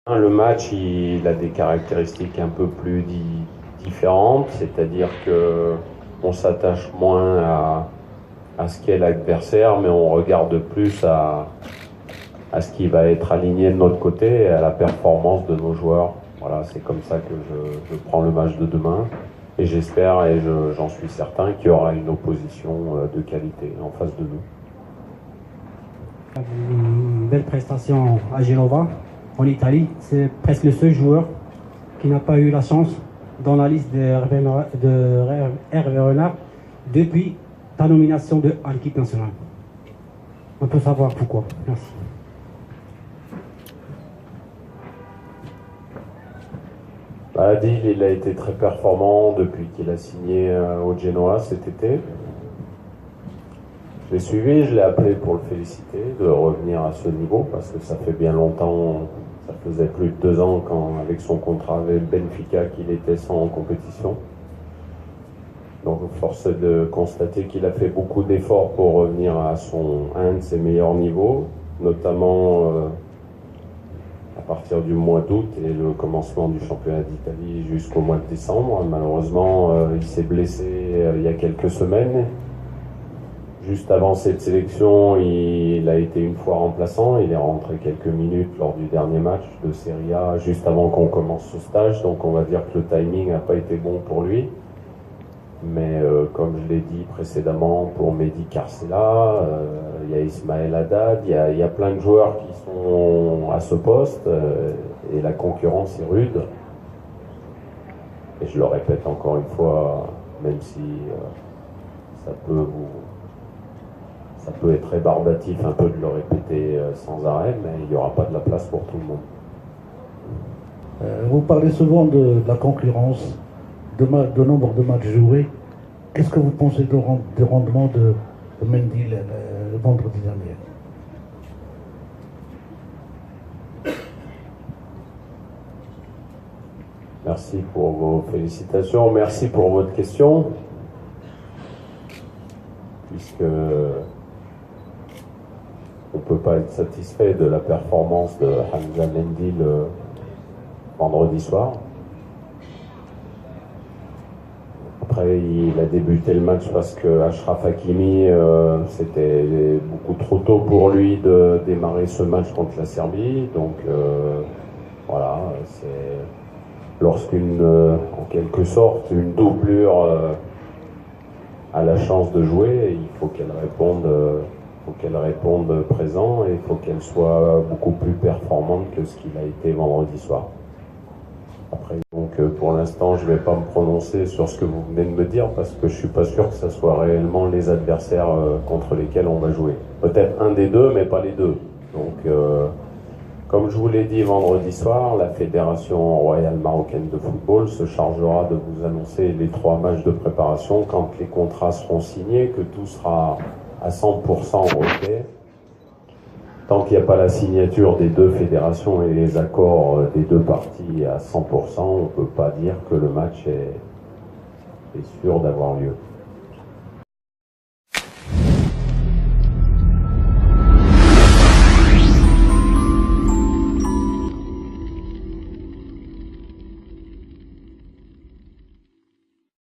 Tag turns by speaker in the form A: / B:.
A: Le match, il a des caractéristiques un peu plus différentes, c'est-à-dire que on s'attache moins à ce qu'est l'adversaire, mais on regarde plus à ce qui va être aligné de notre côté et à la performance de nos joueurs. Voilà, c'est comme ça que je prends le match de demain. Et j'espère et j'en suis certain qu'il y aura une opposition de qualité en face de nous.
B: Une belle prestation à Genova, en Italie. C'est presque le seul joueur qui n'a pas eu la chance dans la liste de Hervé Renard depuis ta nomination à l'équipe nationale. On peut savoir pourquoi. Merci.
A: Adil, il a été très performant depuis qu'il a signé au Genoa cet été. Je l'ai suivi, je l'ai appelé pour le féliciter de revenir à ce niveau parce que ça fait bien longtemps, ça faisait plus de 2 ans avec son contrat avec Benfica qu'il était sans compétition. Donc force est de constater qu'il a fait beaucoup d'efforts pour revenir à un de ses meilleurs niveaux, notamment à partir du mois d'août et le commencement du championnat d'Italie jusqu'au mois de décembre. Malheureusement, il s'est blessé il y a quelques semaines. Juste avant cette sélection, il a été une fois remplaçant. Il est rentré quelques minutes lors du dernier match de Serie A, juste avant qu'on commence ce stage. Donc on va dire que le timing n'a pas été bon pour lui. Mais comme je l'ai dit précédemment, pour Mehdi Carcella, il y a Ismaël Haddad, il y a plein de joueurs qui sont à ce poste et la concurrence est rude. Et je le répète encore une fois, même si ça peut être rébarbatif un peu de le répéter sans arrêt, mais il n'y aura pas de la place pour tout le monde.
C: Vous parlez souvent de la concurrence, de nombre de matchs joués. Qu'est-ce que vous pensez du rendement de Mendy le vendredi dernier?
A: Merci pour vos félicitations, merci pour votre question, puisque on ne peut pas être satisfait de la performance de Hamza Mendy le vendredi soir. Après, il a débuté le match parce que Achraf Hakimi, c'était beaucoup trop tôt pour lui de démarrer ce match contre la Serbie. Donc voilà, c'est en quelque sorte, une doublure a la chance de jouer, il faut qu'elle réponde présent et il faut qu'elle soit beaucoup plus performante que ce qu'il a été vendredi soir. Après, donc pour l'instant, je ne vais pas me prononcer sur ce que vous venez de me dire parce que je ne suis pas sûr que ce soit réellement les adversaires contre lesquels on va jouer. Peut-être un des deux, mais pas les deux. Donc, comme je vous l'ai dit vendredi soir, la Fédération royale marocaine de football se chargera de vous annoncer les 3 matchs de préparation quand les contrats seront signés, que tout sera à 100% OK. Tant qu'il n'y a pas la signature des 2 fédérations et les accords des 2 parties à 100%, on ne peut pas dire que le match est sûr d'avoir lieu.